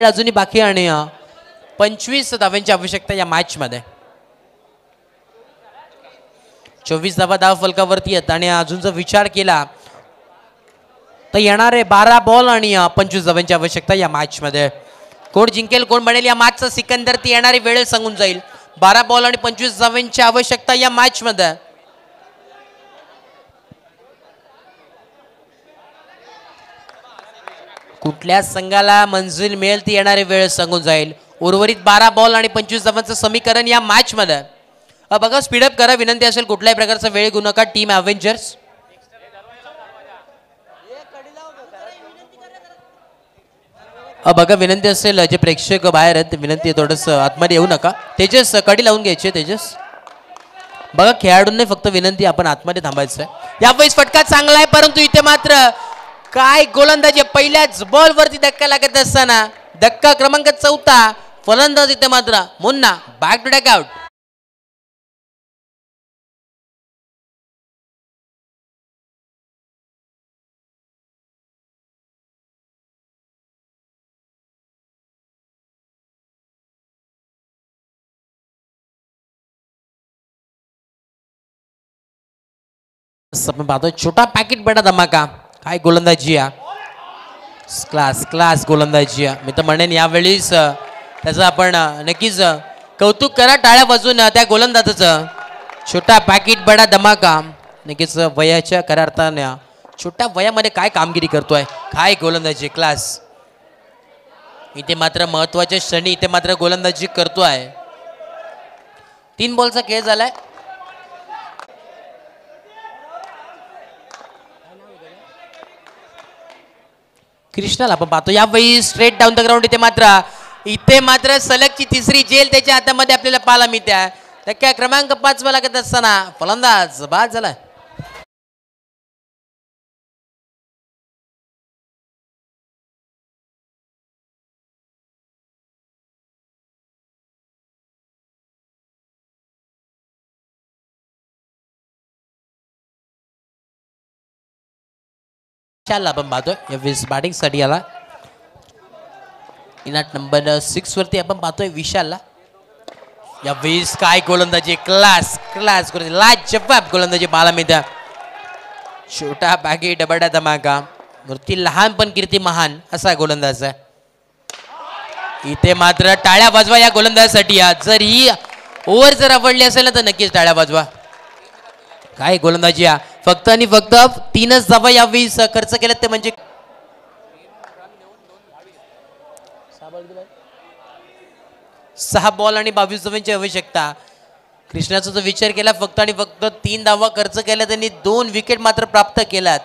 अजूनही बाकी आणि 25 धावांची आवश्यकता या मॅच मध्ये. 24 धावा धाव फलकावरती आहेत आणि अजून जर विचार केला तर येणारे 12 बॉल आणि 25 धावांची आवश्यकता या मॅच मध्ये. कोण जिंकेल कोण बनेल या मॅचचा सिकंदर ती येणारी वेळ सांगून जाईल. 12 बॉल आणि 25 धावांची आवश्यकता या मॅच मध्ये. कुठल्या संघाला मंजिल मिळेल ती येणारी वेळ सांगून जाईल. उर्वरित 12 बॉल आणि 25 धावांचं समीकरण या मॅच मध्ये. बघा स्पीडअप करा विनंती असेल. कुठल्याही प्रकारचा वेळ घेऊ नका. टीम अव्हेंजर्स बघा विनंती असेल जे प्रेक्षक बाहेर आहेत विनंती थोडस आतमध्ये येऊ नका. तेजस कडी लावून घ्यायचे. तेजस बघा खेळाडूंनी फक्त विनंती आपण आतमध्ये थांबायचं आहे. यावेळेस फटका चांगला आहे परंतु इथे मात्र काय गोलंदाजी. पहिल्याच बॉल वरती धक्का लागत असताना धक्का क्रमांक 4 फलंदाज इथे मात्र मुन्ना बॅक टू डक आउट. आपण पाहतोय छोटा पॅकेट बडा धमाका. काय गोलंदाजी क्लास क्लास गोलंदाजी. मी तर म्हणेन यावेळीच त्याचं आपण नक्कीच कौतुक करा. टाळ्या वाजून त्या गोलंदाजाचं. छोटा पॅकेट बडा धमाका. नक्कीच वयाच्या खऱ्या अर्थाने छोट्या वयामध्ये काय कामगिरी करतोय. काय गोलंदाजी क्लास. इथे मात्र महत्वाच्या क्षणी इथे मात्र गोलंदाजी करतोय. 3 बॉलचा खेळ झालाय. कृष्णाला आपण पाहतो यावेळी स्ट्रेट डाऊन द ग्राउंड. इथे मात्र सलगची तिसरी जेल त्याच्या हातामध्ये आपल्याला पाहायला मिळते. धक्का क्रमांक 5 लागत असताना फलंदाज बाद झाला. आपण पाहतोय यावेळेस बॅटिंग साठी आला. इनाट नंबर 6 वरती आपण पाहतोय विशालला. यावेळेस काय गोलंदाजी क्लास क्लास लाजवाब गोलंदाजी पाहायला मिळते. छोटा पॅकेट बडा धमाका. वरती लहान पण कीर्ती महान असा गोलंदाज आहे. इथे मात्र टाळ्या वाजवा या गोलंदाजासाठी. जर ही ओव्हर जर आवडली असेल ना तर नक्कीच टाळ्या वाजवा. काय गोलंदाजी फक्त आणि फक्त 3च धावा यावेळी खर्च केल्यात ते म्हणजे 6 बॉल आणि 22 धावांची आवश्यकता. कृष्णाचा जो विचार केला फक्त आणि फक्त 3 धावा खर्च केल्या त्यांनी 2 विकेट मात्र प्राप्त केल्यात.